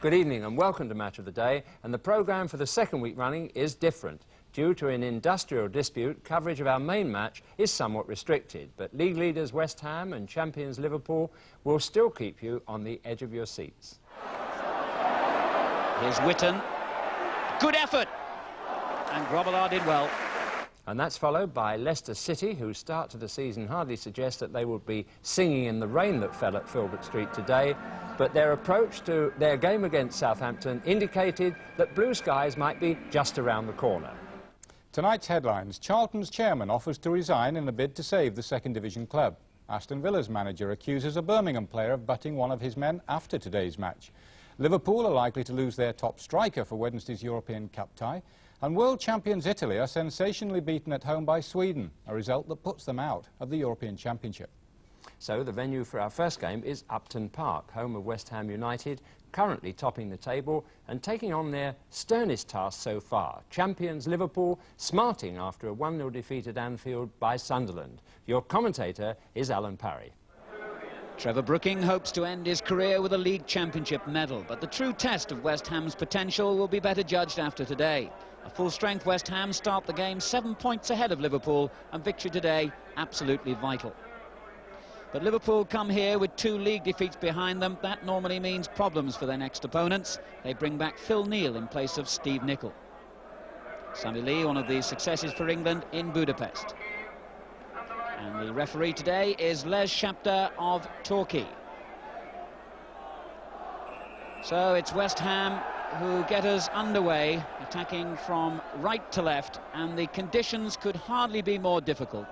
Good evening and welcome to Match of the Day, and the programme for the second week running is different. Due to an industrial dispute, coverage of our main match is somewhat restricted, but league leaders West Ham and champions Liverpool will still keep you on the edge of your seats. Here's Witten. Good effort! And Grobbelaar did well. And that's followed by Leicester City, whose start to the season hardly suggests that they would be singing in the rain that fell at Filbert Street today. But their approach to their game against Southampton indicated that blue skies might be just around the corner. Tonight's headlines: Charlton's chairman offers to resign in a bid to save the second division club. Aston Villa's manager accuses a Birmingham player of butting one of his men after today's match. Liverpool are likely to lose their top striker for Wednesday's European Cup tie. And world champions Italy are sensationally beaten at home by Sweden, a result that puts them out of the European Championship. So the venue for our first game is Upton Park, home of West Ham United, currently topping the table and taking on their sternest task so far. Champions Liverpool smarting after a 1-0 defeat at Anfield by Sunderland. Your commentator is Alan Parry. Trevor Brooking hopes to end his career with a league championship medal, but the true test of West Ham's potential will be better judged after today. A full-strength West Ham start the game 7 points ahead of Liverpool, and victory today absolutely vital. But Liverpool come here with 2 league defeats behind them. That normally means problems for their next opponents. They bring back Phil Neal in place of Steve Nicol. Sonny Lee, one of these successes for England in Budapest. And the referee today is Les Shapter of Torquay. So it's West Ham who get us underway, attacking from right to left, and the conditions could hardly be more difficult.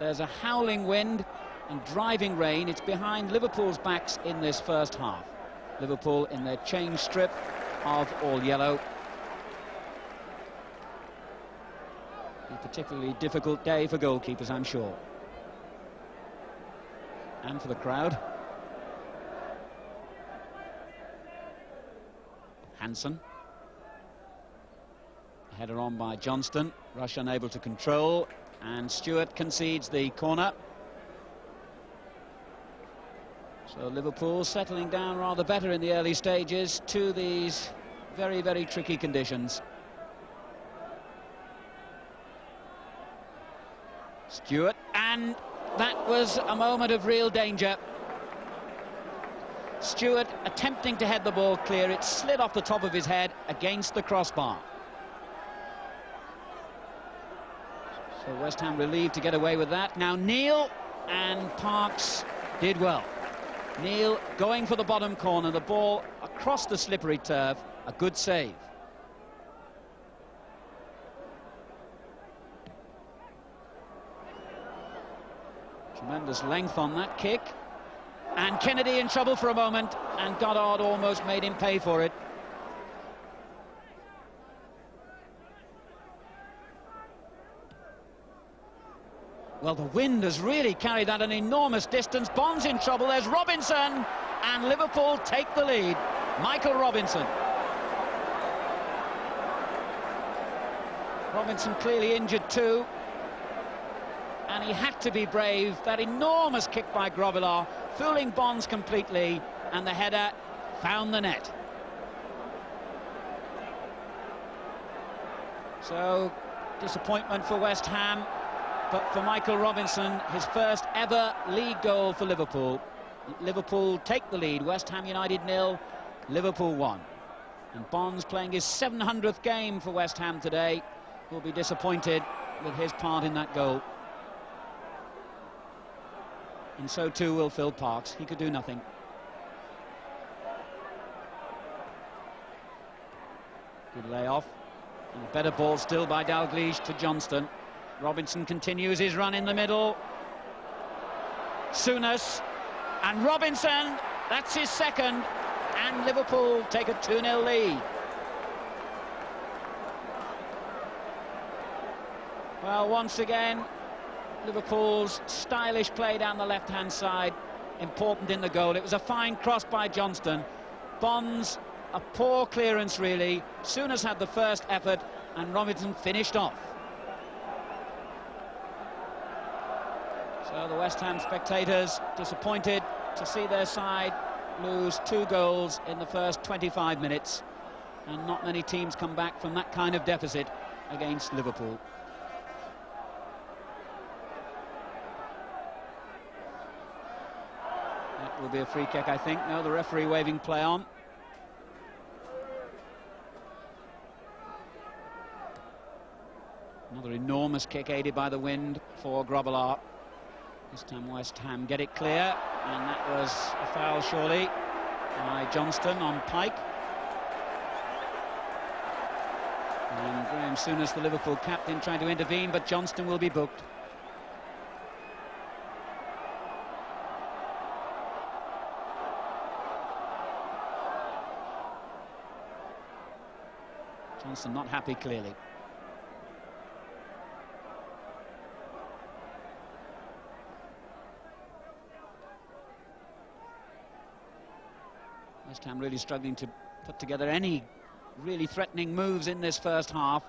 There's a howling wind and driving rain. It's behind Liverpool's backs in this first half. Liverpool in their change strip of all yellow. A particularly difficult day for goalkeepers, I'm sure. And for the crowd. Hansen. Header on by Johnston. Rush unable to control, and Stewart concedes the corner. So Liverpool settling down rather better in the early stages to these very, very tricky conditions. Stewart, and that was a moment of real danger. Stewart attempting to head the ball clear. It slid off the top of his head against the crossbar. So West Ham relieved to get away with that. Now Neal, and Parks did well. Neal going for the bottom corner, the ball across the slippery turf, a good save. Tremendous length on that kick. And Kennedy in trouble for a moment, and Goddard almost made him pay for it. Well, the wind has really carried that an enormous distance. Bond's in trouble. There's Robinson, and Liverpool take the lead. Michael Robinson. Robinson clearly injured too, and he had to be brave. That enormous kick by Grobbelaar, fooling Bonds completely, and the header found the net. So, disappointment for West Ham, but for Michael Robinson, his first ever league goal for Liverpool. Liverpool take the lead. West Ham United 0, Liverpool 1. And Bonds, playing his 700th game for West Ham today, will be disappointed with his part in that goal. And so too will Phil Parks. He could do nothing. Good layoff. And a better ball still by Dalglish to Johnston. Robinson continues his run in the middle. Souness. And Robinson, that's his second. And Liverpool take a 2-0 lead. Well, once again, Liverpool's stylish play down the left-hand side, important in the goal. It was a fine cross by Johnston. Bonds, a poor clearance really. Souness had the first effort, and Robinson finished off. So the West Ham spectators disappointed to see their side lose 2 goals in the first 25 minutes, and not many teams come back from that kind of deficit against Liverpool. That will be a free kick, I think. No, the referee waving play on. Another enormous kick aided by the wind for Grobbelaar. This time West Ham get it clear, and that was a foul surely by Johnston on Pike. And Graham Souness, the Liverpool captain, trying to intervene, but Johnston will be booked. Johnston not happy, clearly. West Ham really struggling to put together any really threatening moves in this first half.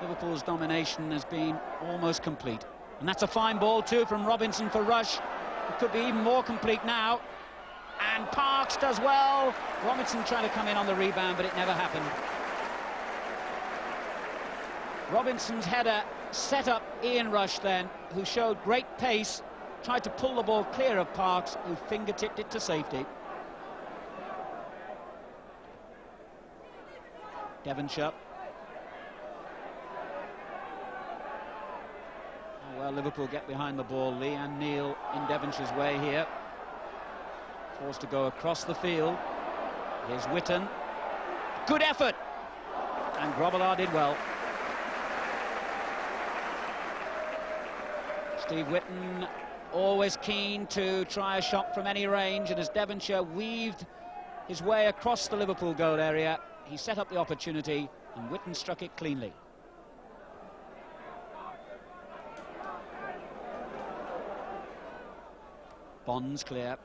Liverpool's domination has been almost complete. And that's a fine ball too from Robinson for Rush. It could be even more complete now. And Parks does well. Robinson trying to come in on the rebound, but it never happened. Robinson's header set up Ian Rush then, who showed great pace, tried to pull the ball clear of Parks, who fingertipped it to safety. Devonshire. Oh, well, Liverpool get behind the ball. Lee and Neil in Devonshire's way here. Forced to go across the field. Here's Witten. Good effort! And Grobbelaar did well. Steve Witten always keen to try a shot from any range, and as Devonshire weaved his way across the Liverpool goal area, he set up the opportunity, and Witten struck it cleanly. Bonds clear.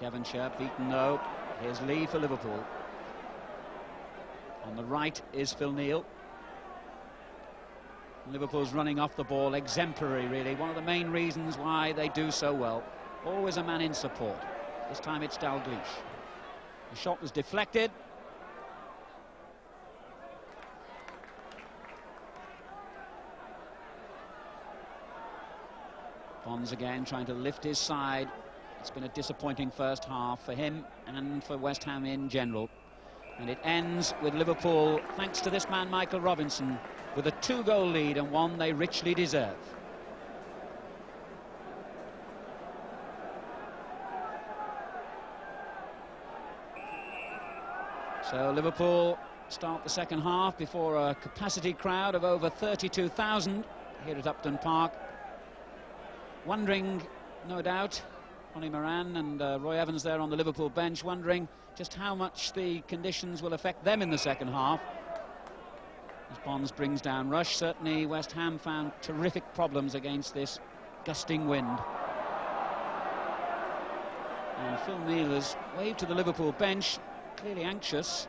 Devonshire beaten though. Here's Lee for Liverpool. On the right is Phil Neal. Liverpool's running off the ball, exemplary really. One of the main reasons why they do so well. Always a man in support. This time it's Dalglish. The shot was deflected. Bonds again trying to lift his side. It's been a disappointing first half for him and for West Ham in general. And it ends with Liverpool, thanks to this man Michael Robinson, with a 2-goal lead, and one they richly deserve. So Liverpool start the second half before a capacity crowd of over 32,000 here at Upton Park. Wondering, no doubt, Ronnie Moran and Roy Evans there on the Liverpool bench, wondering just how much the conditions will affect them in the second half. As Bonds brings down Rush, certainly West Ham found terrific problems against this gusting wind. And Phil Neal has waved to the Liverpool bench, clearly anxious.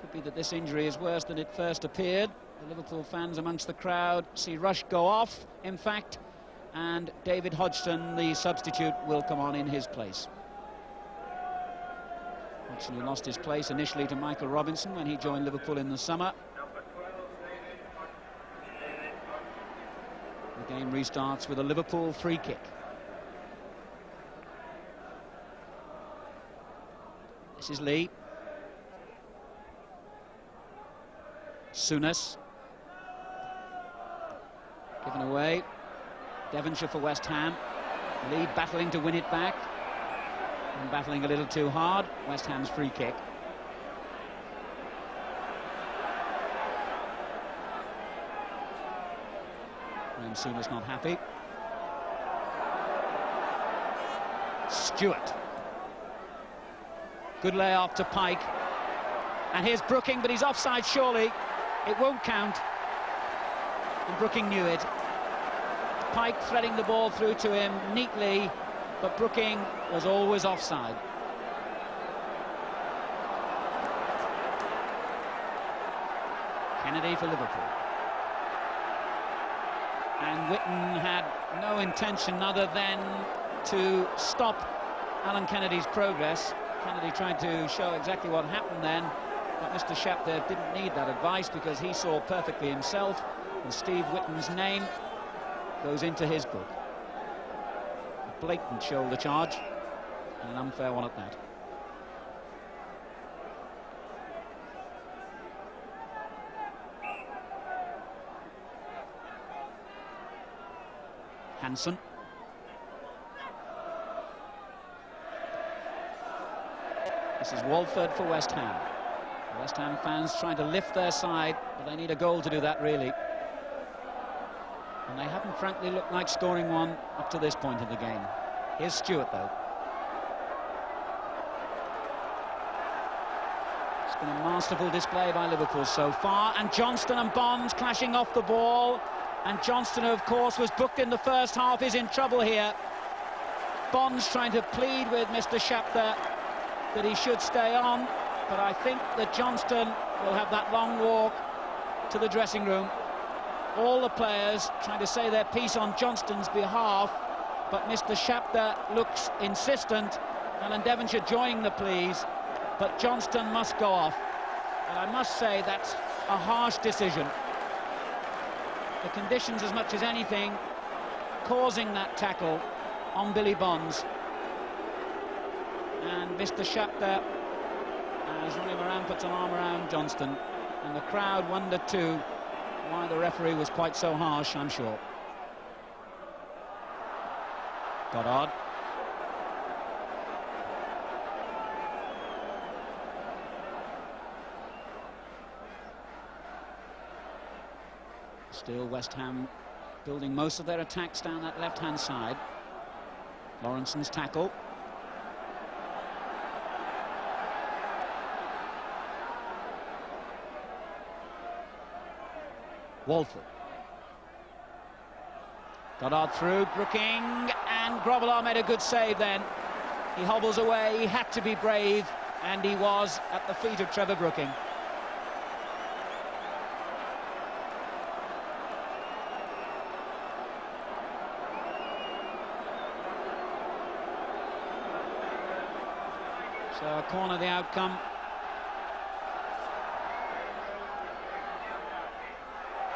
Could be that this injury is worse than it first appeared. The Liverpool fans amongst the crowd see Rush go off, in fact, and David Hodgson, the substitute, will come on in his place. Hodgson, who lost his place initially to Michael Robinson when he joined Liverpool in the summer. The game restarts with a Liverpool free kick. This is Lee. Souness. Given away. Devonshire for West Ham. Lee battling to win it back. And battling a little too hard. West Ham's free kick. Graham Souness not happy. Stewart. Good layoff to Pike. And here's Brooking, but he's offside surely. It won't count. And Brooking knew it. Pike threading the ball through to him neatly, but Brooking was always offside. Kennedy for Liverpool. And Whitten had no intention other than to stop Alan Kennedy's progress. Kennedy tried to show exactly what happened then, but Mr. Shapter didn't need that advice because he saw perfectly himself, and Steve Whitten's name goes into his book. A blatant shoulder charge, and an unfair one at that. Hansen. This is Walford for West Ham. The West Ham fans trying to lift their side, but they need a goal to do that, really. And they haven't, frankly, looked like scoring one up to this point in the game. Here's Stewart, though. It's been a masterful display by Liverpool so far, and Johnston and Bonds clashing off the ball. And Johnston, of course, was booked in the first half, is in trouble here. Bonds trying to plead with Mr. Shapter that he should stay on, but I think that Johnston will have that long walk to the dressing room. All the players trying to say their piece on Johnston's behalf, but Mr. Shapter looks insistent. Alan Devonshire joining the pleas, but Johnston must go off. And I must say that's a harsh decision. The conditions, as much as anything, causing that tackle on Billy Bonds. And Mr. Shapter, as running around, puts an arm around Johnston, and the crowd wondered too why the referee was quite so harsh, I'm sure. Goddard. Still West Ham building most of their attacks down that left-hand side. Lawrenson's tackle. Walford. Goddard through, Brooking, and Grobbelaar made a good save then. He hobbles away, he had to be brave, and he was at the feet of Trevor Brooking. So a corner the outcome.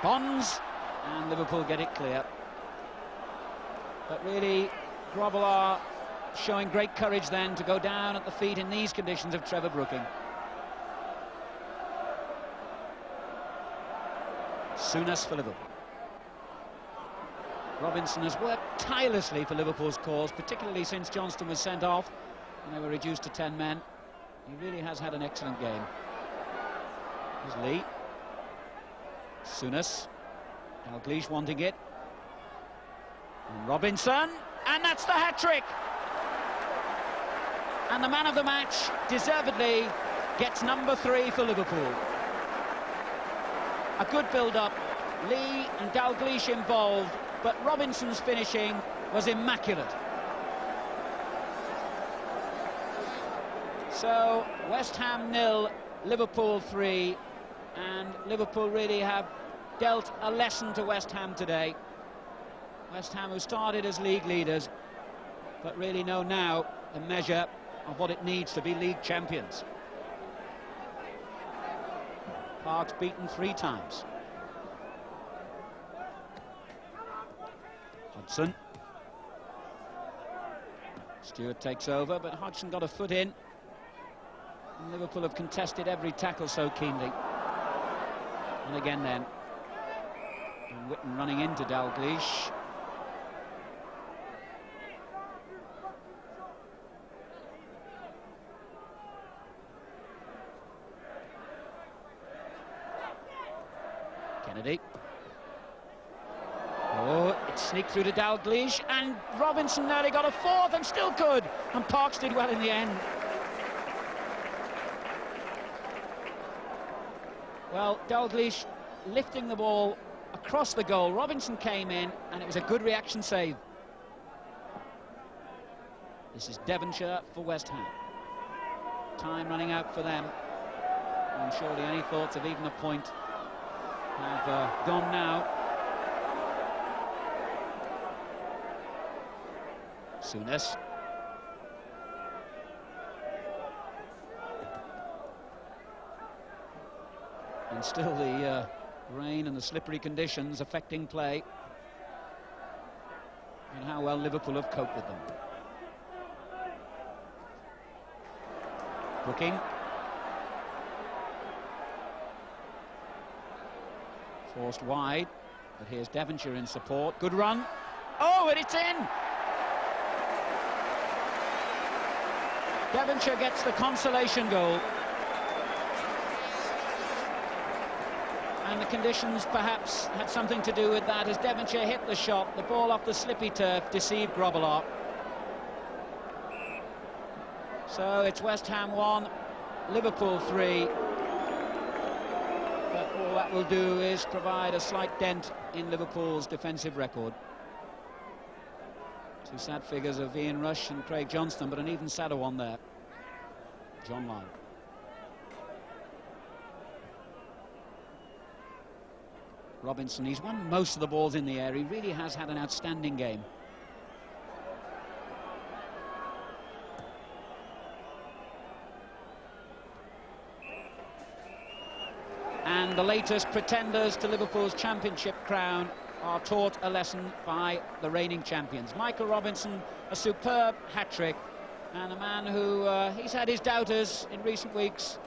Bonds, and Liverpool get it clear. But really, Grobbelaar showing great courage then to go down at the feet in these conditions of Trevor Brooking. Souness for Liverpool. Robinson has worked tirelessly for Liverpool's cause, particularly since Johnston was sent off and they were reduced to 10 men. He really has had an excellent game. Here's Lee. Souness. Dalglish wanting it. And Robinson, and that's the hat-trick! And the man of the match, deservedly, gets number 3 for Liverpool. A good build-up, Lee and Dalglish involved, but Robinson's finishing was immaculate. So, West Ham 0, Liverpool 3, and Liverpool really have dealt a lesson to West Ham today. West Ham, who started as league leaders, but really know now the measure of what it needs to be league champions. Park's beaten 3 times. Hodgson. Stewart takes over, but Hodgson got a foot in. And Liverpool have contested every tackle so keenly. And again then. And Whitten running into Dalglish. Kennedy. Oh, it sneaked through to Dalglish, and Robinson nearly got a 4th and still could. And Parks did well in the end. Well, Dalglish lifting the ball across the goal. Robinson came in, and it was a good reaction save. This is Devonshire for West Ham. Time running out for them. And surely any thoughts of even a point have gone now. Souness. And still the rain and the slippery conditions affecting play, and how well Liverpool have coped with them. Brooking. Forced wide, but here's Devonshire in support. Good run. Oh, and it's in! Devonshire gets the consolation goal. And the conditions perhaps had something to do with that, as Devonshire hit the shot. The ball off the slippy turf deceived Grobbelaar. So it's West Ham 1, Liverpool 3. But all that will do is provide a slight dent in Liverpool's defensive record. Two sad figures of Ian Rush and Craig Johnston, but an even sadder one there. John Lyne. Robinson, he's won most of the balls in the air. He really has had an outstanding game. And the latest pretenders to Liverpool's championship crown are taught a lesson by the reigning champions. Michael Robinson, a superb hat-trick, and a man who he's had his doubters in recent weeks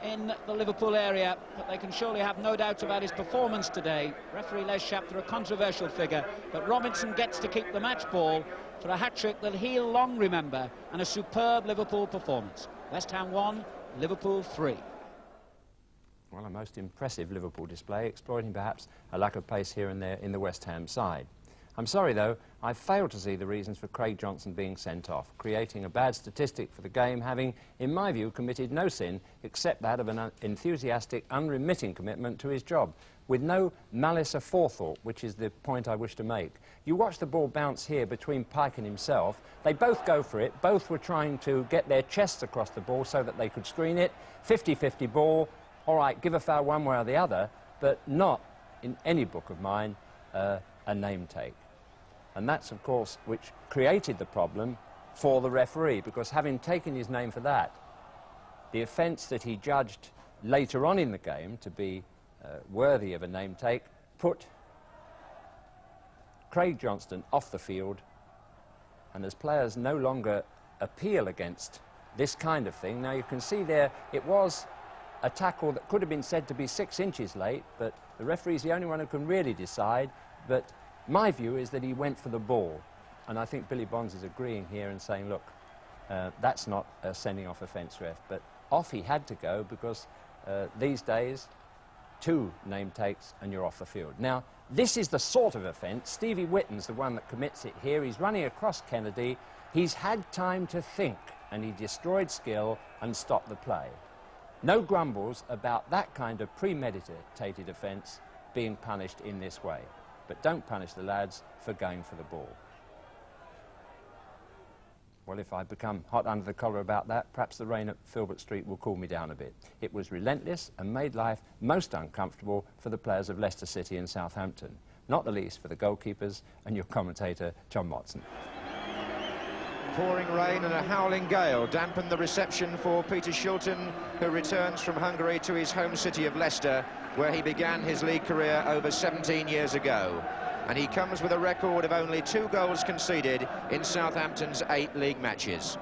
in the Liverpool area, but they can surely have no doubts about his performance today. Referee Les Chapter, a controversial figure, but Robinson gets to keep the match ball for a hat-trick that he'll long remember, and a superb Liverpool performance. West Ham 1, Liverpool 3. Well, a most impressive Liverpool display, exploiting perhaps a lack of pace here and there in the West Ham side. I'm sorry, though, I failed to see the reasons for Craig Johnston being sent off, creating a bad statistic for the game, having, in my view, committed no sin except that of an enthusiastic, unremitting commitment to his job, with no malice aforethought, which is the point I wish to make. You watch the ball bounce here between Pike and himself. They both go for it. Both were trying to get their chests across the ball so that they could screen it. 50-50 ball. All right, give a foul one way or the other, but not, in any book of mine, a name take. And that's, of course, which created the problem for the referee, because having taken his name for that, the offence that he judged later on in the game to be worthy of a name take put Craig Johnston off the field, and as players no longer appeal against this kind of thing. Now you can see there it was a tackle that could have been said to be 6 inches late, but the referee's the only one who can really decide. But my view is that he went for the ball, and I think Billy Bonds is agreeing here and saying, look, that's not a sending off offence, ref, but off he had to go, because these days 2 name takes and you're off the field. Now this is the sort of offence. Stevie Whitten's the one that commits it here. He's running across Kennedy. He's had time to think, and he destroyed skill and stopped the play. No grumbles about that kind of premeditated offence being punished in this way. But don't punish the lads for going for the ball. Well, if I become hot under the collar about that, perhaps the rain at Filbert Street will cool me down a bit. It was relentless and made life most uncomfortable for the players of Leicester City and Southampton, not the least for the goalkeepers and your commentator, John Motson. Pouring rain and a howling gale dampened the reception for Peter Shilton, who returns from Hungary to his home city of Leicester, where he began his league career over 17 years ago. And he comes with a record of only 2 goals conceded in Southampton's 8 league matches.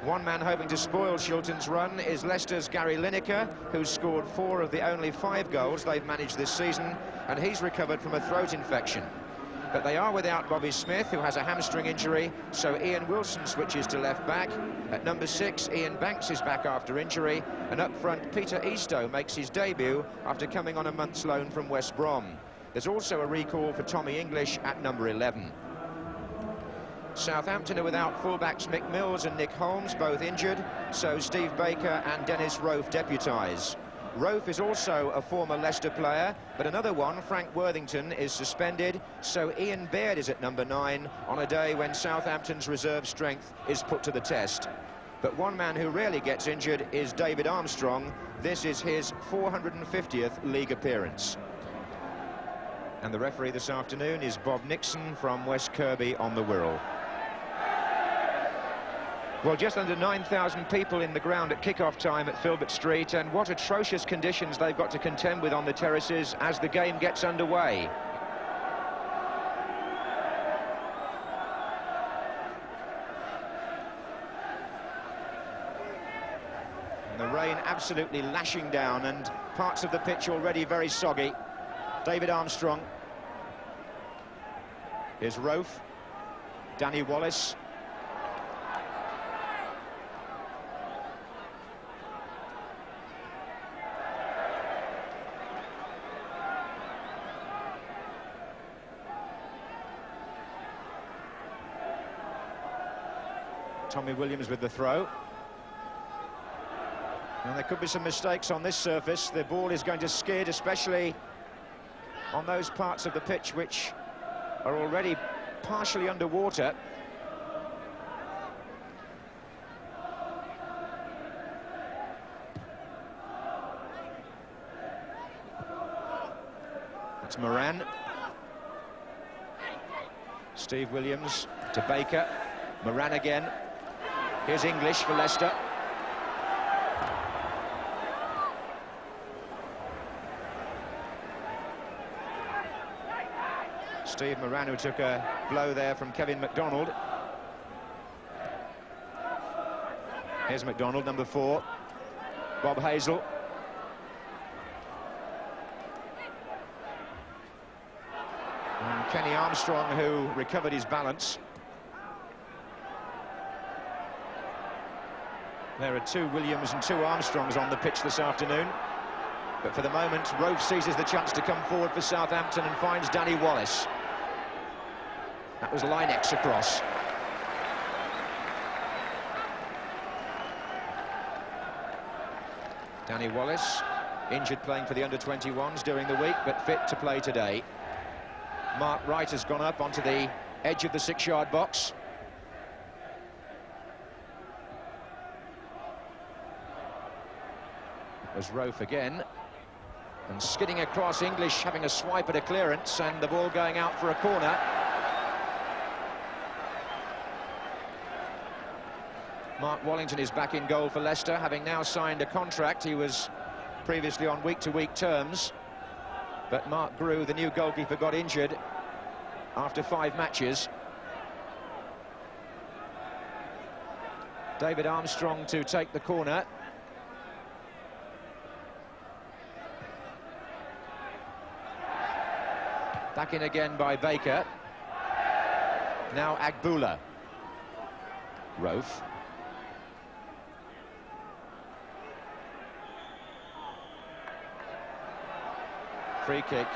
One man hoping to spoil Shilton's run is Leicester's Gary Lineker, who's scored 4 of the only 5 goals they've managed this season, and he's recovered from a throat infection. But they are without Bobby Smith, who has a hamstring injury, so Ian Wilson switches to left back. At number 6, Ian Banks is back after injury, and up front, Peter Eastoe makes his debut after coming on a month's loan from West Brom. There's also a recall for Tommy English at number 11. Southampton are without fullbacks Mick Mills and Nick Holmes, both injured, so Steve Baker and Dennis Rofe deputise. Rofe is also a former Leicester player, but another one, Frank Worthington, is suspended, so Ian Baird is at number 9 on a day when Southampton's reserve strength is put to the test. But one man who rarely gets injured is David Armstrong. This is his 450th league appearance. And the referee this afternoon is Bob Nixon from West Kirby on the Wirral. Well, just under 9,000 people in the ground at kick-off time at Filbert Street, and what atrocious conditions they've got to contend with on the terraces as the game gets underway. And the rain absolutely lashing down, and parts of the pitch already very soggy. David Armstrong. Here's Rofe. Danny Wallace. Tommy Williams with the throw. And there could be some mistakes on this surface. The ball is going to skid, especially on those parts of the pitch which are already partially underwater. It's Moran. Steve Williams to Baker. Moran again. Here's English for Leicester. Steve Moran, who took a blow there from Kevin MacDonald. Here's MacDonald, number 4. Bob Hazel. And Kenny Armstrong, who recovered his balance. There are 2 Williams and 2 Armstrongs on the pitch this afternoon. But for the moment, Rofe seizes the chance to come forward for Southampton and finds Danny Wallace. That was Linex across. Danny Wallace, injured playing for the under-21s during the week, but fit to play today. Mark Wright has gone up onto the edge of the 6-yard box. Was Rofe again, and skidding across, English having a swipe at a clearance, and the ball going out for a corner. Mark Wallington is back in goal for Leicester, having now signed a contract. He was previously on week-to-week terms, but Mark Grew, the new goalkeeper, got injured after 5 matches. David Armstrong to take the corner. Back in again by Baker. Now Agbula. Rofe. Free kick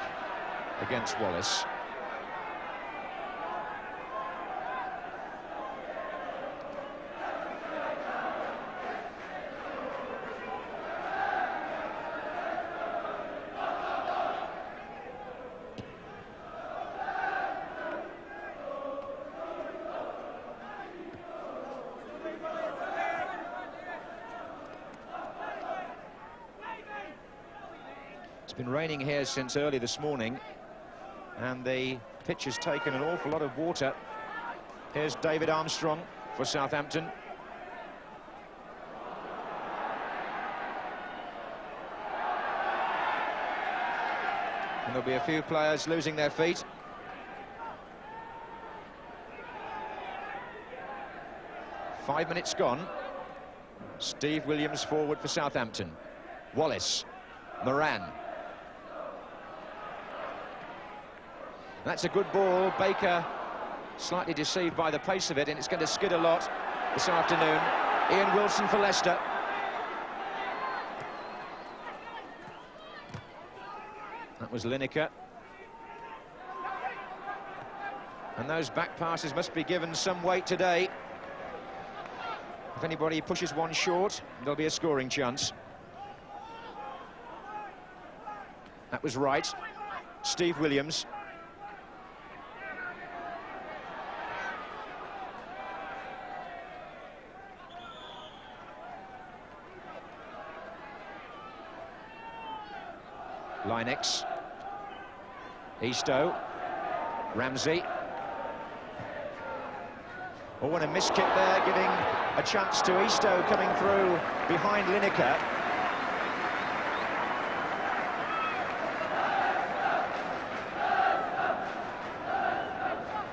against Wallace. It's been raining here since early this morning, and the pitch has taken an awful lot of water. Here's David Armstrong for Southampton. And there'll be a few players losing their feet. Five minutes gone. Steve Williams forward for Southampton. Wallace. Moran. That's a good ball. Baker slightly deceived by the pace of it, and it's going to skid a lot this afternoon. Ian Wilson for Leicester. That was Lineker. And those back passes must be given some weight today. If anybody pushes one short, there'll be a scoring chance. That was right. Steve Williams. Linex. Eastoe. Ramsey. Oh, and a miss kick there, giving a chance to Isto coming through behind Lineker.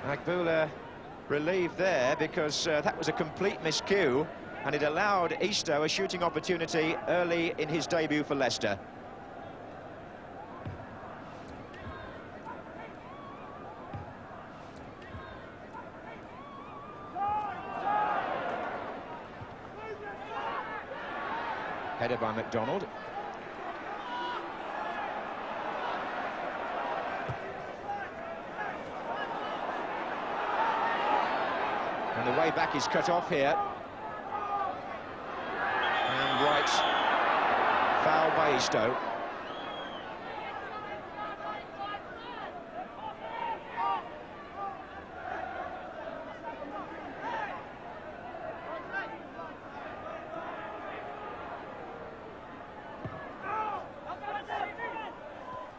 Agbula relieved there because that was a complete miscue, and it allowed Isto a shooting opportunity early in his debut for Leicester. Headed by McDonald. And the way back is cut off here. And right, foul by Isto.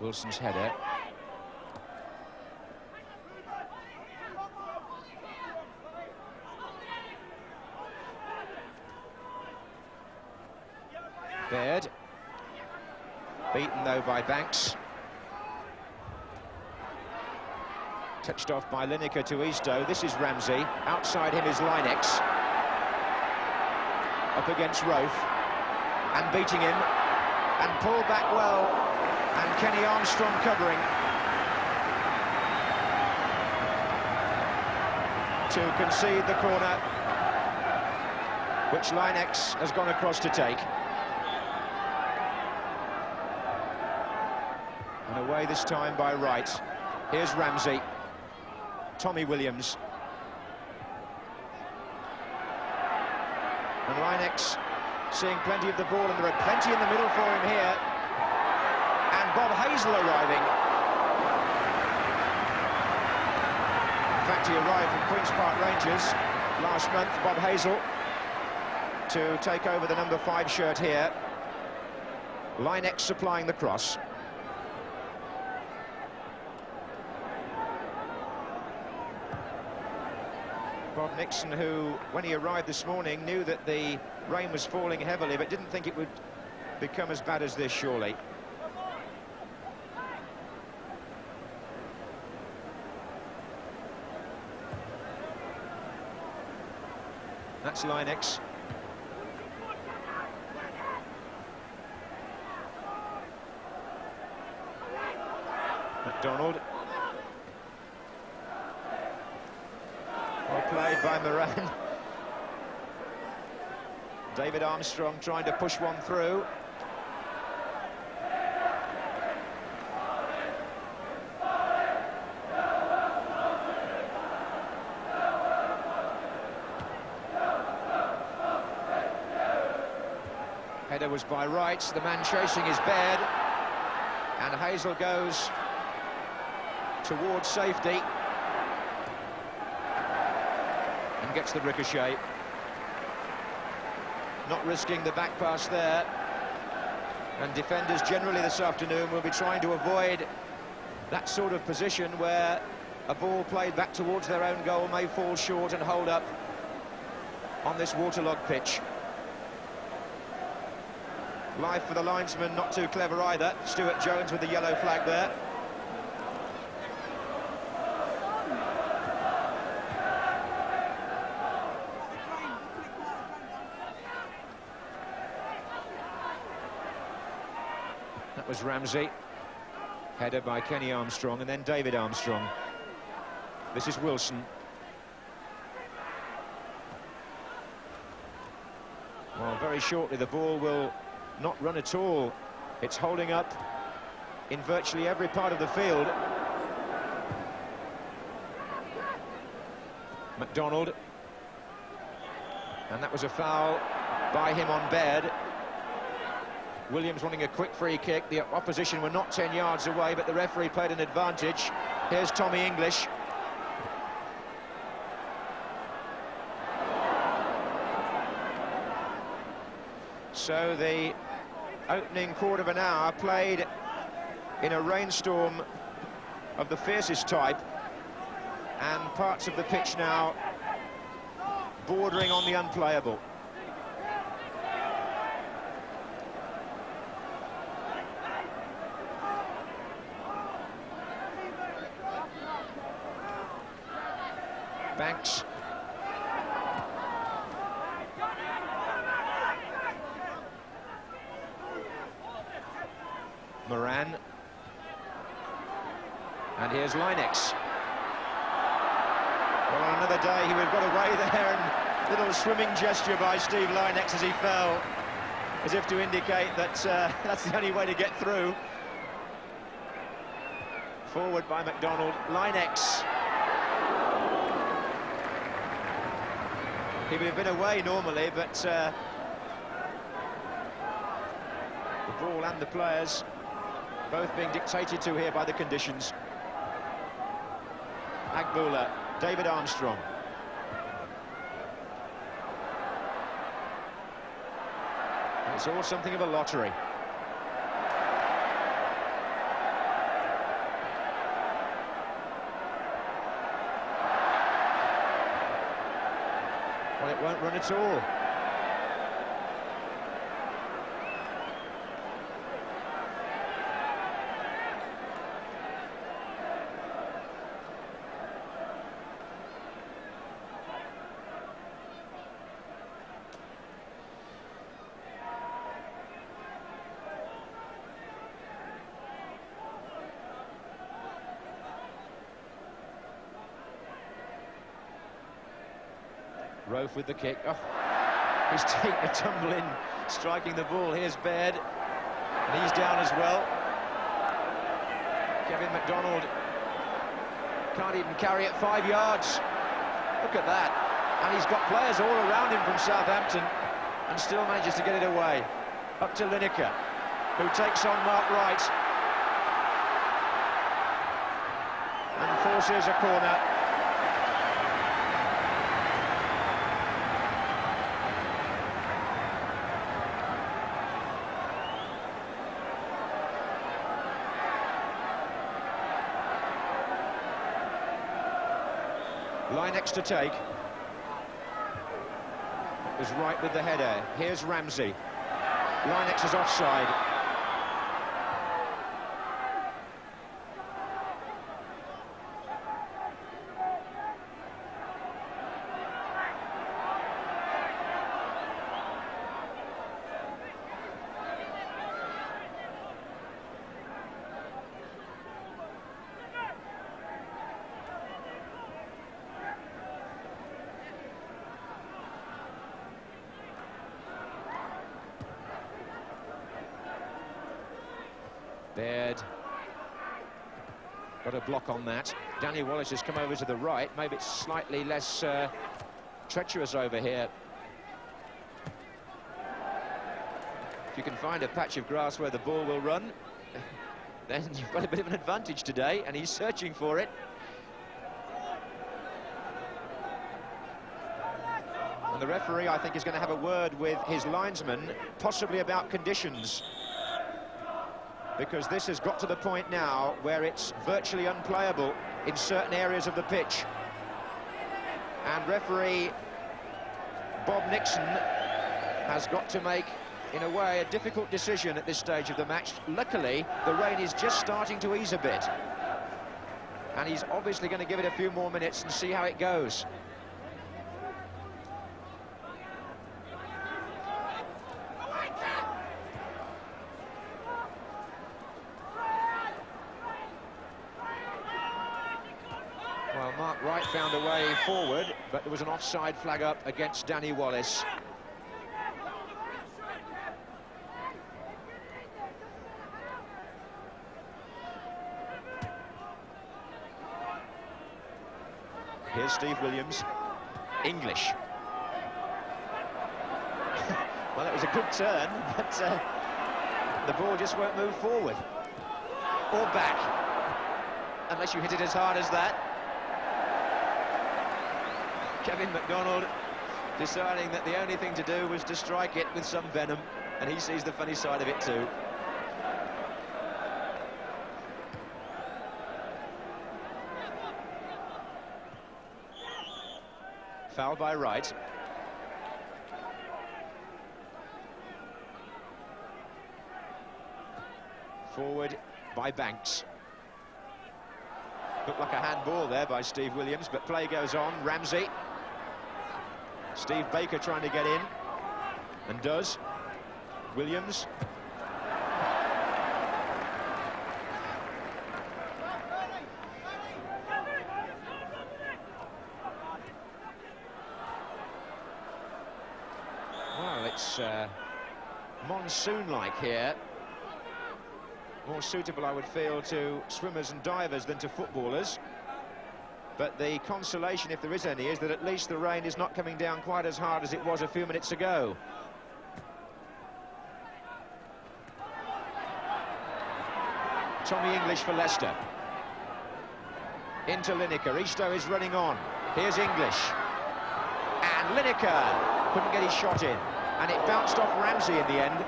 Wilson's header. Baird. Beaten though by Banks. Touched off by Lineker to Isto. This is Ramsey. Outside him is Linex. Up against Rofe. And beating him. And pulled back well. And Kenny Armstrong covering to concede the corner, which Linex has gone across to take. And away this time by Wright. Here's Ramsey. Tommy Williams. And Linex seeing plenty of the ball, and there are plenty in the middle for him here. Bob Hazel arriving. In fact, he arrived from Queen's Park Rangers last month, Bob Hazel, to take over the number 5 shirt here. Linex supplying the cross. Bob Nixon, who, when he arrived this morning, knew that the rain was falling heavily, but didn't think it would become as bad as this, surely. That's Linex. McDonald. Well played by Moran. David Armstrong trying to push one through. Header was by Wright. The man chasing is Baird, and Hazel goes towards safety and gets the ricochet. Not risking the back pass there, and defenders generally this afternoon will be trying to avoid that sort of position where a ball played back towards their own goal may fall short and hold up on this waterlogged pitch. Life for the linesman, not too clever either. Stuart Jones with the yellow flag there. That was Ramsey. Header by Kenny Armstrong, and then David Armstrong. This is Wilson. Well, very shortly the ball will not run at all. It's holding up in virtually every part of the field. McDonald. And that was a foul by him on Baird. Williams wanting a quick free kick. The opposition were not 10 yards away, but the referee played an advantage. Here's Tommy English. So the opening quarter of an hour played in a rainstorm of the fiercest type, and parts of the pitch now bordering on the unplayable. Banks. Moran. And here's Linex. Well, on another day, he would have got away there, and little swimming gesture by Steve Linex as he fell, as if to indicate that that's the only way to get through. Forward by McDonald. Linex. He would have been away normally, but the ball and the players both being dictated to here by the conditions. Agboola, David Armstrong. It's all something of a lottery. Well, it won't run at all. Rofe with the kick. Oh, he's taking a tumble in, striking the ball. Here's Baird, and he's down as well. Kevin McDonald can't even carry it 5 yards. Look at that. And he's got players all around him from Southampton and still manages to get it away. Up to Lineker, who takes on Mark Wright and forces a corner. Linex to take. It was right with the header. Here's Ramsey. Linex is offside. Baird got a block on that. Danny Wallace has come over to the right. Maybe it's slightly less treacherous over here. If you can find a patch of grass where the ball will run, then you've got a bit of an advantage today, and he's searching for it. And the referee, I think, is going to have a word with his linesman, possibly about conditions, because this has got to the point now where it's virtually unplayable in certain areas of the pitch. And referee Bob Nixon has got to make, in a way, a difficult decision at this stage of the match. Luckily, the rain is just starting to ease a bit, and he's obviously going to give it a few more minutes and see how it goes. Well, Mark Wright found a way forward, but there was an offside flag up against Danny Wallace. Here's Steve Williams. English. Well, it was a good turn, but the ball just won't move forward or back unless you hit it as hard as that. Kevin McDonald deciding that the only thing to do was to strike it with some venom, and he sees the funny side of it too. Foul by Wright. Forward by Banks. Looked like a handball there by Steve Williams, but play goes on. Ramsey. Steve Baker trying to get in, and does. Williams. Well, it's monsoon-like here. More suitable, I would feel, to swimmers and divers than to footballers. But the consolation, if there is any, is that at least the rain is not coming down quite as hard as it was a few minutes ago. Tommy English for Leicester. Into Lineker. Isto is running on. Here's English. And Lineker couldn't get his shot in. And it bounced off Ramsey in the end.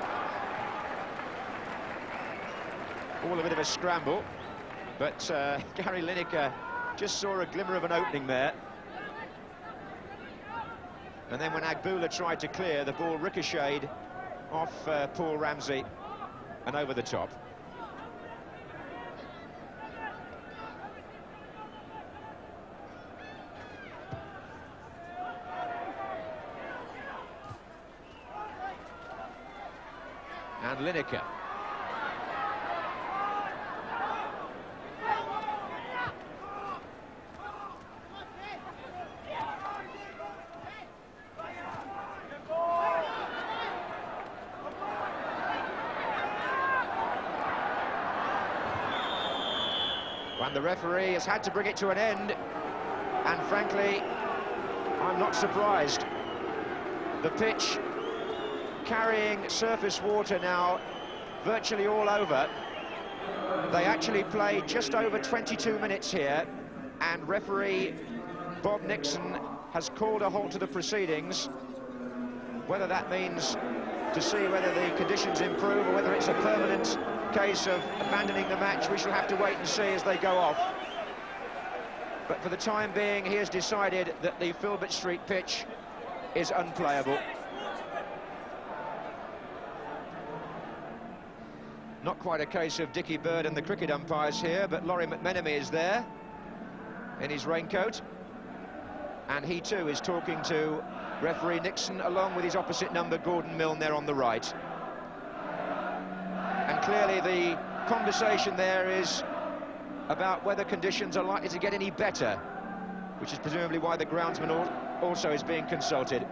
All a bit of a scramble. But Gary Lineker just saw a glimmer of an opening there. And then when Agboola tried to clear, the ball ricocheted off Paul Ramsey and over the top. And Lineker. And the referee has had to bring it to an end, and frankly, I'm not surprised. The pitch carrying surface water now virtually all over. They actually played just over 22 minutes here, and referee Bob Nixon has called a halt to the proceedings. Whether that means to see whether the conditions improve or whether it's a permanent case of abandoning the match, we shall have to wait and see as they go off. But for the time being, he has decided that the Filbert Street pitch is unplayable. Not quite a case of Dickie Bird and the cricket umpires here, but Laurie McMenemy is there in his raincoat, and he too is talking to referee Nixon along with his opposite number Gordon Milne there on the right. And clearly the conversation there is about whether conditions are likely to get any better, which is presumably why the groundsman also is being consulted.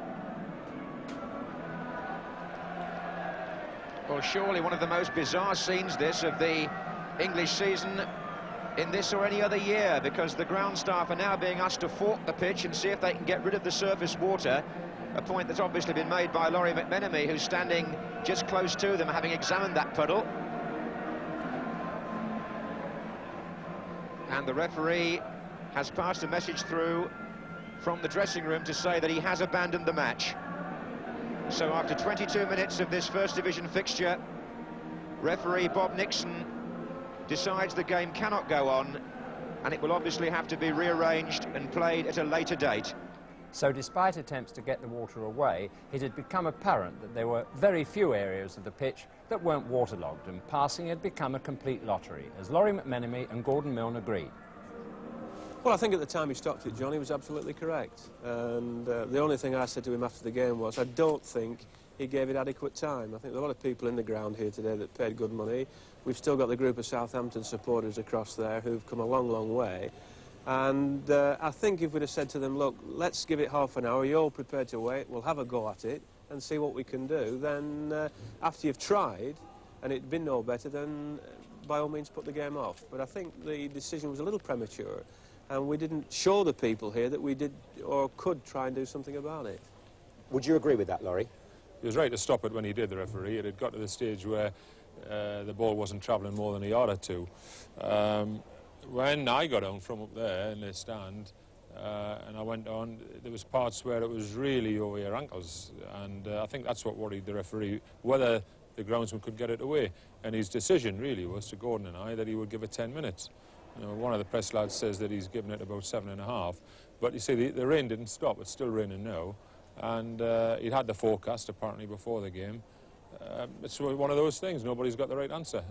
Well, surely one of the most bizarre scenes, this, of the English season in this or any other year, because the ground staff are now being asked to fork the pitch and see if they can get rid of the surface water, a point that's obviously been made by Laurie McMenemy, who's standing just close to them, having examined that puddle. And the referee has passed a message through from the dressing room to say that he has abandoned the match. So after 22 minutes of this First Division fixture, referee Bob Nixon decides the game cannot go on, and it will obviously have to be rearranged and played at a later date. So despite attempts to get the water away, it had become apparent that there were very few areas of the pitch that weren't waterlogged, and passing had become a complete lottery, as Laurie McMenemy and Gordon Milne agreed. Well, I think at the time he stopped it, Johnny was absolutely correct. And the only thing I said to him after the game was, I don't think he gave it adequate time. I think there are a lot of people in the ground here today that paid good money. We've still got the group of Southampton supporters across there who've come a long, long way. And I think if we'd have said to them, look, let's give it half an hour, you're all prepared to wait, we'll have a go at it and see what we can do, then after you've tried and it'd been no better, then by all means put the game off. But I think the decision was a little premature, and we didn't show the people here that we did or could try and do something about it. Would you agree with that, Laurie? He was right to stop it when he did, the referee. It had got to the stage where the ball wasn't travelling more than a yard or two. When I got on from up there in the stand and I went on, there was parts where it was really over your ankles, and I think that's what worried the referee, whether the groundsman could get it away. And his decision really was to Gordon and I that he would give it 10 minutes. You know, one of the press lads says that he's given it about 7.5, but you see the rain didn't stop. It's still raining now, and he'd had the forecast apparently before the game, It's one of those things. Nobody's got the right answer.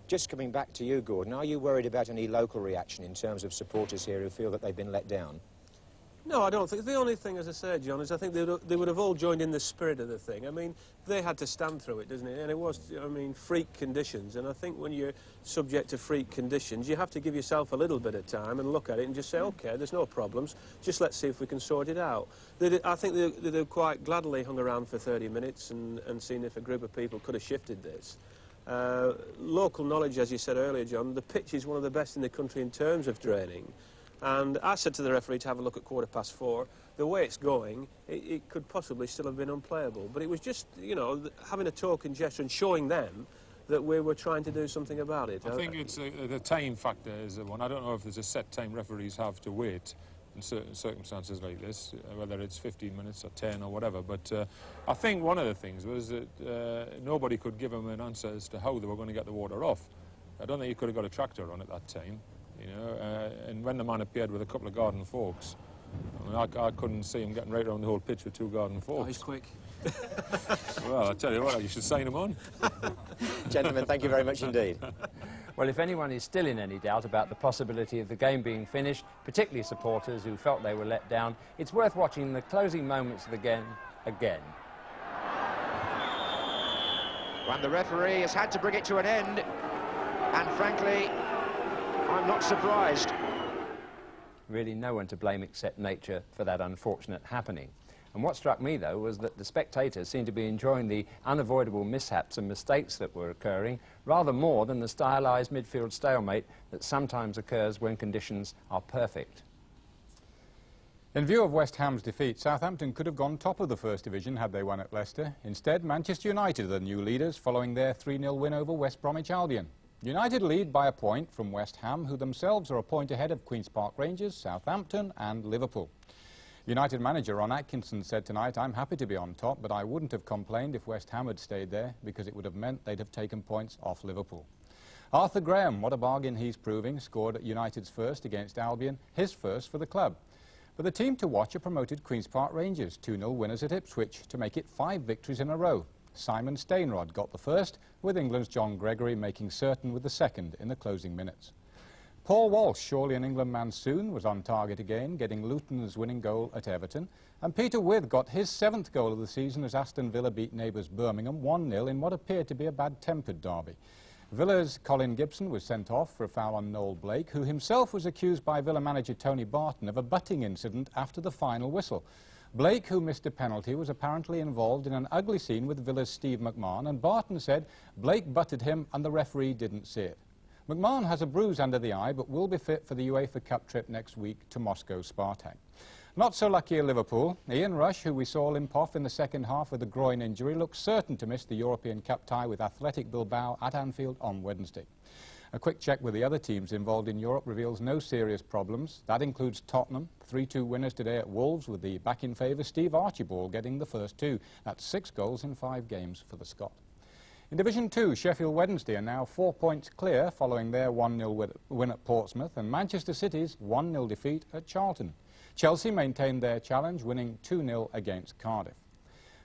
Just coming back to you, Gordon, are you worried about any local reaction in terms of supporters here who feel that they've been let down? No, I don't think. The only thing, as I said, John, is I think they would have all joined in the spirit of the thing. I mean, they had to stand through it, doesn't it? And it was, I mean, freak conditions. And I think when you're subject to freak conditions, you have to give yourself a little bit of time and look at it and just say, OK, there's no problems. Just let's see if we can sort it out. I think they'd have quite gladly hung around for 30 minutes and seen if a group of people could have shifted this. Local knowledge, as you said earlier, John, the pitch is one of the best in the country in terms of draining. And I said to the referee to have a look at 4:15. The way it's going, it could possibly still have been unplayable. But it was just, you know, having a token gesture and showing them that we were trying to do something about it. I think it's the time factor is the one. I don't know if there's a set time referees have to wait in certain circumstances like this, whether it's 15 minutes or 10 or whatever. But I think one of the things was that nobody could give them an answer as to how they were going to get the water off. I don't think you could have got a tractor on at that time. You know, and when the man appeared with a couple of garden forks, I mean, I couldn't see him getting right around the whole pitch with 2 garden forks. Oh, he's quick. Well, I tell you what, you should sign him on. Gentlemen, thank you very much indeed. Well, if anyone is still in any doubt about the possibility of the game being finished, particularly supporters who felt they were let down, it's worth watching the closing moments of the game again. When the referee has had to bring it to an end, and frankly, I'm not surprised. Really no one to blame except nature for that unfortunate happening. And what struck me, though, was that the spectators seemed to be enjoying the unavoidable mishaps and mistakes that were occurring rather more than the stylised midfield stalemate that sometimes occurs when conditions are perfect. In view of West Ham's defeat, Southampton could have gone top of the First Division had they won at Leicester. Instead, Manchester United are the new leaders following their 3-0 win over West Bromwich Albion. United lead by a point from West Ham, who themselves are a point ahead of Queen's Park Rangers, Southampton and Liverpool. United manager Ron Atkinson said tonight, "I'm happy to be on top, but I wouldn't have complained if West Ham had stayed there because it would have meant they'd have taken points off Liverpool." Arthur Graham, what a bargain he's proving, scored at United's first against Albion, his first for the club. But the team to watch are promoted Queen's Park Rangers, 2-0 winners at Ipswich, to make it 5 victories in a row. Simon Stainrod got the first, with England's John Gregory making certain with the second in the closing minutes. Paul Walsh, surely an England man soon, was on target again, getting Luton's winning goal at Everton. And Peter Withe got his 7th goal of the season as Aston Villa beat neighbours Birmingham 1-0 in what appeared to be a bad-tempered derby. Villa's Colin Gibson was sent off for a foul on Noel Blake, who himself was accused by Villa manager Tony Barton of a butting incident after the final whistle. Blake, who missed a penalty, was apparently involved in an ugly scene with Villa's Steve McMahon, and Barton said Blake butted him and the referee didn't see it. McMahon has a bruise under the eye, but will be fit for the UEFA Cup trip next week to Moscow Spartak. Not so lucky at Liverpool. Ian Rush, who we saw limp off in the second half with a groin injury, looks certain to miss the European Cup tie with Athletic Bilbao at Anfield on Wednesday. A quick check with the other teams involved in Europe reveals no serious problems. That includes Tottenham, 3-2 winners today at Wolves, with the back-in-favour Steve Archibald getting the first 2. That's 6 goals in 5 games for the Scot. In Division 2, Sheffield Wednesday are now 4 points clear following their 1-0 win at Portsmouth and Manchester City's 1-0 defeat at Charlton. Chelsea maintained their challenge, winning 2-0 against Cardiff.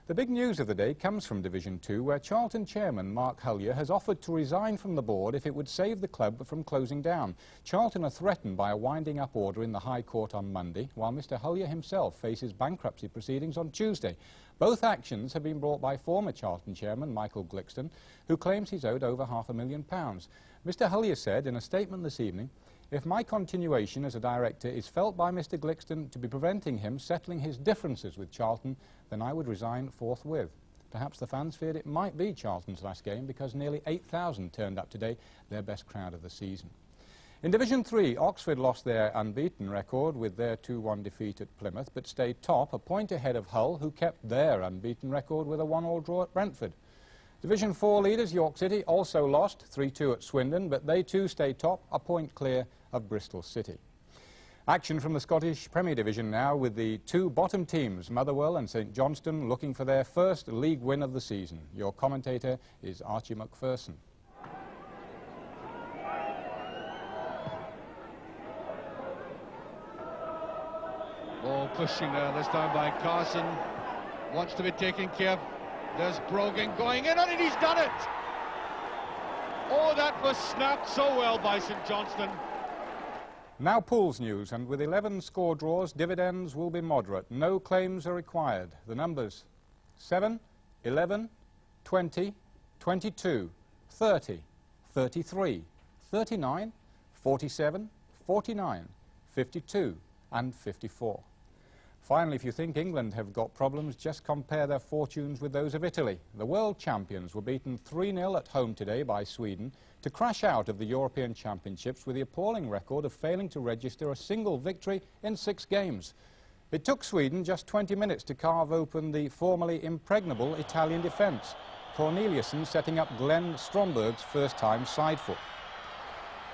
The big news of the day comes from Division 2, where Charlton chairman Mark Hullier has offered to resign from the board if it would save the club from closing down. Charlton are threatened by a winding up order in the High Court on Monday, while Mr Hullier himself faces bankruptcy proceedings on Tuesday. Both actions have been brought by former Charlton chairman Michael Glixton, who claims he's owed over £500,000. Mr Hullier said in a statement this evening, "If my continuation as a director is felt by Mr Glixton to be preventing him settling his differences with Charlton, then I would resign forthwith." Perhaps the fans feared it might be Charlton's last game because nearly 8,000 turned up today, their best crowd of the season. In Division 3, Oxford lost their unbeaten record with their 2-1 defeat at Plymouth, but stayed top, a point ahead of Hull, who kept their unbeaten record with a 1-1 draw at Brentford. Division 4 leaders York City also lost 3-2 at Swindon, but they too stay top, a point clear of Bristol City. Action from the Scottish Premier Division now, with the 2 bottom teams, Motherwell and St Johnstone, looking for their first league win of the season. Your commentator is Archie McPherson. Ball pushing now, this time by Carson. Wants to be taken care of. There's Brogan going in on it, he's done it! Oh, that was snapped so well by St Johnstone. Now pools news, and with 11 score draws, dividends will be moderate. No claims are required. The numbers 7, 11, 20, 22, 30, 33, 39, 47, 49, 52 and 54. Finally, if you think England have got problems, just compare their fortunes with those of Italy. The world champions were beaten 3-0 at home today by Sweden to crash out of the European Championships with the appalling record of failing to register a single victory in 6 games. It took Sweden just 20 minutes to carve open the formerly impregnable Italian defence, Corneliusson setting up Glenn Stromberg's first-time side foot.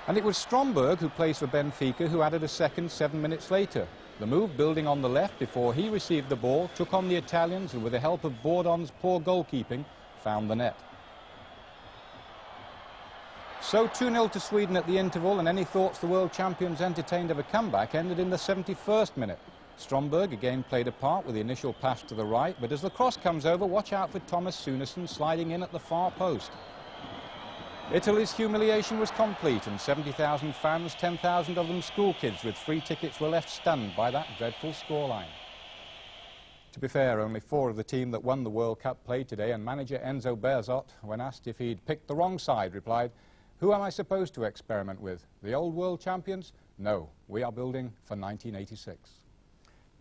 And it was Stromberg who placed for Benfica who added a second 7 minutes later. The move building on the left before he received the ball, took on the Italians and with the help of Bourdon's poor goalkeeping, found the net. So 2-0 to Sweden at the interval, and any thoughts the world champions entertained of a comeback ended in the 71st minute. Stromberg again played a part with the initial pass to the right, but as the cross comes over, watch out for Thomas Sunesson sliding in at the far post. Italy's humiliation was complete, and 70,000 fans, 10,000 of them school kids with free tickets, were left stunned by that dreadful scoreline. To be fair, only 4 of the team that won the World Cup played today, and manager Enzo Berzot, when asked if he'd picked the wrong side, replied, "Who am I supposed to experiment with? The old world champions? No, we are building for 1986.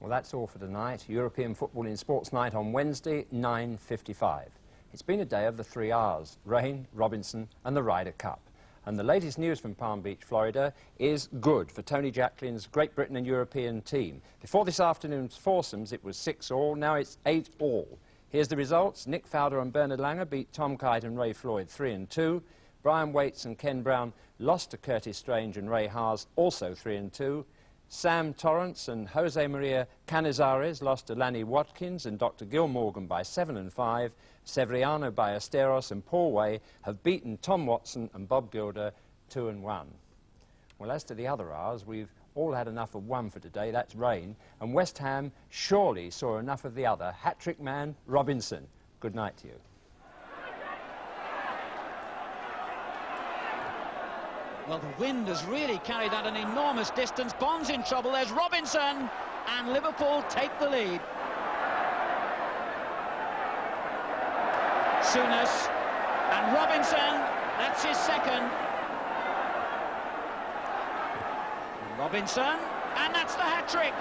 Well, that's all for tonight. European Football in Sports Night on Wednesday, 9:55. It's been a day of the 3 R's, rain, Robinson and the Ryder Cup. And the latest news from Palm Beach, Florida is good for Tony Jacklin's Great Britain and European team. Before this afternoon's foursomes, it was 6-all, now it's 8-all. Here's the results. Nick Fowler and Bernard Langer beat Tom Kite and Ray Floyd 3-2. Brian Waits and Ken Brown lost to Curtis Strange and Ray Haas, also 3-2. Sam Torrance and Jose Maria Canizares lost to Lanny Watkins and Dr. Gil Morgan by 7-5. Severiano Ballesteros and Paul Way have beaten Tom Watson and Bob Gilder 2-1. Well, as to the other R's, we've all had enough of one for today, that's rain, and West Ham surely saw enough of the other. Hat-trick man Robinson. Good night to you. Well, the wind has really carried that an enormous distance. Bond's in trouble. There's Robinson, and Liverpool take the lead. Souness and Robinson, that's his second. Robinson, and that's the hat-trick.